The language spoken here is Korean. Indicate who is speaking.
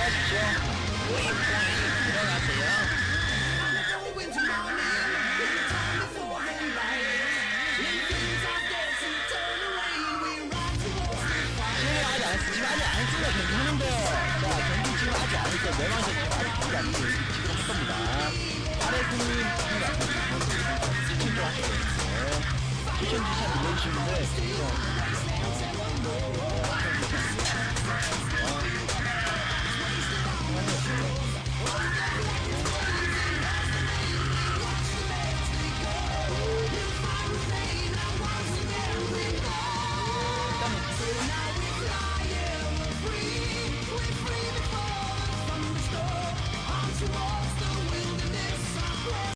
Speaker 1: 수고하십시오.
Speaker 2: 들어가세요.
Speaker 1: 지금 아직 안 했으니까 괜찮은데. 자, 경기 지금 아직 안 했어요. 멸망전 지금 아직 경기 안 했어요. 지금 할 겁니다. 아래손님 추천 좀 하셔야 되는데. 추천 눌러주시는데,